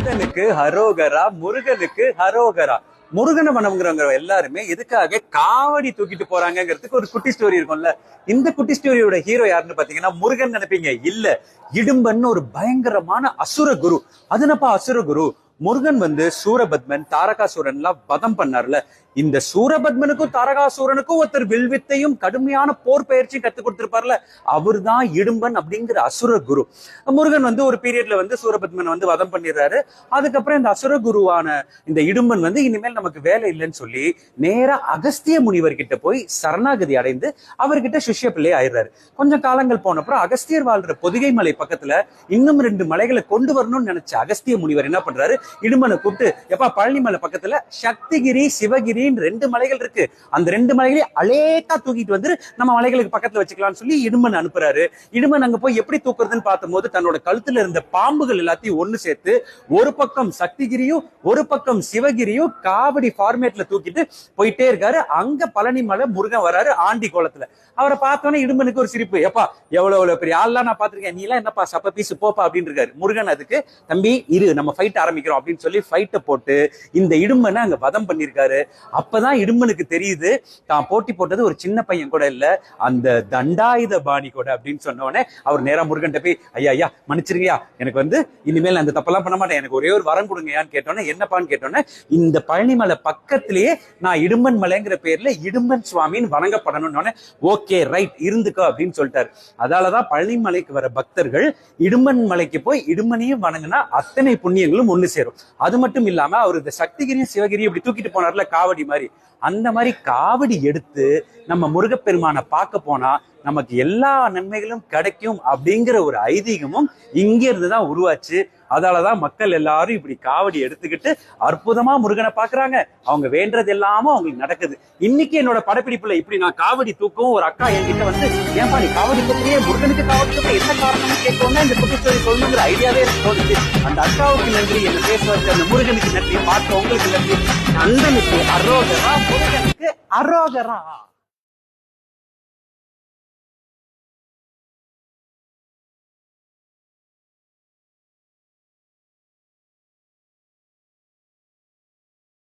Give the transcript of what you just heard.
கந்தனுக்கு ஹரோகரா, முருகனுக்கு ஹரோகரா. முருகனை வணங்குறவங்க எல்லாருமே எதுக்காக காவடி தூக்கிட்டு போறாங்கிறதுக்கு ஒரு குட்டி ஸ்டோரி இருக்கும்ல. இந்த குட்டி ஸ்டோரியோட ஹீரோ யாருன்னு பாத்தீங்கன்னா முருகன் நினைப்பீங்க. இல்ல, இடும்பன்னு ஒரு பயங்கரமான அசுர குரு. அதுனப்பா அசுர குரு. முருகன் சூரபத்மன் தாரகாசூரன் எல்லாம் வதம் பண்ணார்ல. இந்த சூரபத்மனுக்கும் தாரகாசூரனுக்கும் ஒருத்தர் வில்வித்தையும் கடுமையான போர் பயிற்சியும் கத்து கொடுத்திருப்பார்ல, அவர் தான் இடும்பன் அப்படிங்கிற அசுர குரு. முருகன் ஒரு பீரியட்ல சூரபத்மன் வதம் பண்ணிடுறாரு. அதுக்கப்புறம் இந்த அசுர குருவான இந்த இடும்பன் இனிமேல் நமக்கு வேலை இல்லைன்னு சொல்லி நேரா அகஸ்திய முனிவர் கிட்ட போய் சரணாகதி அடைந்து அவர்கிட்ட சிஷ்ய பிள்ளை ஆயிடுறாரு. கொஞ்சம் காலங்கள் போனப்புறம் அகஸ்தியர் வாழ்ற பொதிகை மலை பக்கத்துல இன்னும் 2 மலைகளை கொண்டு வரணும்னு நினைச்ச அகஸ்திய முனிவர் என்ன பண்றாரு, இடும்பனை கூப்பிட்டு, எப்பா பழனி மலை பக்கத்துல சக்திகிரி சிவகிரி 2 மலைகள் இருக்கு, அந்த 2 மலைகளையும் அலேக்கா தூக்கிட்டு நம்ம மலைகளுக்கு பக்கத்துல வச்சுக்கலாம்னு சொல்லி இடும்பன் அனுப்புறாரு. இடும்பன் அங்க போய் எப்படி தூக்குறதுன்னு பார்க்கும்போது தன்னோட கழுத்துல இருந்த பாம்புகள் எல்லாத்தையும் ஒண்ணு சேர்த்து ஒரு பக்கம் சக்திகிரியும் ஒரு பக்கம் சிவகிரியும் காவடி ஃபார்மேட்ல தூக்கிட்டு போயிட்டே இருக்காரு. அங்க பழனி மலை முருகன் வராரு ஆண்டி கோலத்துல. அவரை பார்த்தோன்னே இடும்பனுக்கு ஒரு சிரிப்பு. எப்பா எவ்வளவு பெரிய ஆள்லாம் நான் பாத்திருக்கேன், நீ எல்லாம் என்னப்பா சப்ப பீஸ் போப்பா அப்படின்னு இருக்காரு. முருகன் அதுக்கு, தம்பி இரு நம்ம ஃபைட் ஆரம்பிக்கிறோம் அப்படின்னு சொல்லி ஃபைட்டை போட்டு இந்த இடும்பனை அங்க வதம் பண்ணிருக்காரு. அப்பதான் இடும்பனுக்கு தெரியுது தான் போட்டி போட்டது ஒரு சின்ன பையன் கூட இல்ல, அந்த தண்டாயுத பாணி கூட அப்படின்னு சொன்னோடனே அவர் நேரா முருகன் போய், ஐயா ஐயா மன்னிச்சிருங்கயா, எனக்கு இனிமேல் அந்த தப்பெல்லாம் பண்ண மாட்டேன், எனக்கு ஒரே ஒரு வரம் கொடுங்கயான்னு கேட்டோன்னே, என்னப்பான்னு கேட்டோன்னே, இந்த பழனிமலை பக்கத்திலேயே நான் இடும்பன் மலைங்கிற பேர்ல இடும்பன் சுவாமின்னு வணங்கப்படணும்னு. ஓகே ரைட் இருந்துக்கோ அப்படின்னு சொல்லிட்டாரு. அதாலதான் பழனிமலைக்கு வர பக்தர்கள் இடும்பன் மலைக்கு போய் இடும்பனையும் வணங்கினா அத்தனை புண்ணியங்களும் ஒண்ணு சேரும். அது மட்டும் இல்லாம அவர் இந்த சக்திகிரியும் சிவகிரியும் இப்படி தூக்கிட்டு போனார்ல காவடி மாதிரி, அந்த மாதிரி காவடி எடுத்து நம்ம முருகப்பெருமானை பார்க்க போனா நமக்கு எல்லா நன்மைகளும் கிடைக்கும் அப்படிங்கிற ஒரு ஐதீகமும் இங்க இருந்துதான் உருவாச்சு. அதாலதான் மக்கள் எல்லாரும் இப்படி காவடி எடுத்துக்கிட்டு அற்புதமா முருகனை பாக்குறாங்க. அவங்க வேண்டது எல்லாமும் அவங்களுக்கு நடக்குது. இன்னைக்கு என்னோட படப்பிடிப்புல இப்படி நான் காவடி தூக்கவும் ஒரு அக்கா என்கிட்ட ஏன்பா நீ காவடி தூக்கியே முருகனுக்கு காவடி தூக்க என்ன காரணம்னு கேட்கணும்னா இந்த குட்டி ஸ்டோரி சொல்லணுங்கிற ஐடியாவே எனக்கு தோணுச்சு. அந்த அக்காவுக்கு நன்றி, என்ன பேச வச்ச அந்த முருகனுக்கு நன்றி, பார்த்த உங்களுக்கு நன்றி. நந்தனுக்கு அரோகரா, முருகனுக்கு அரோகரா.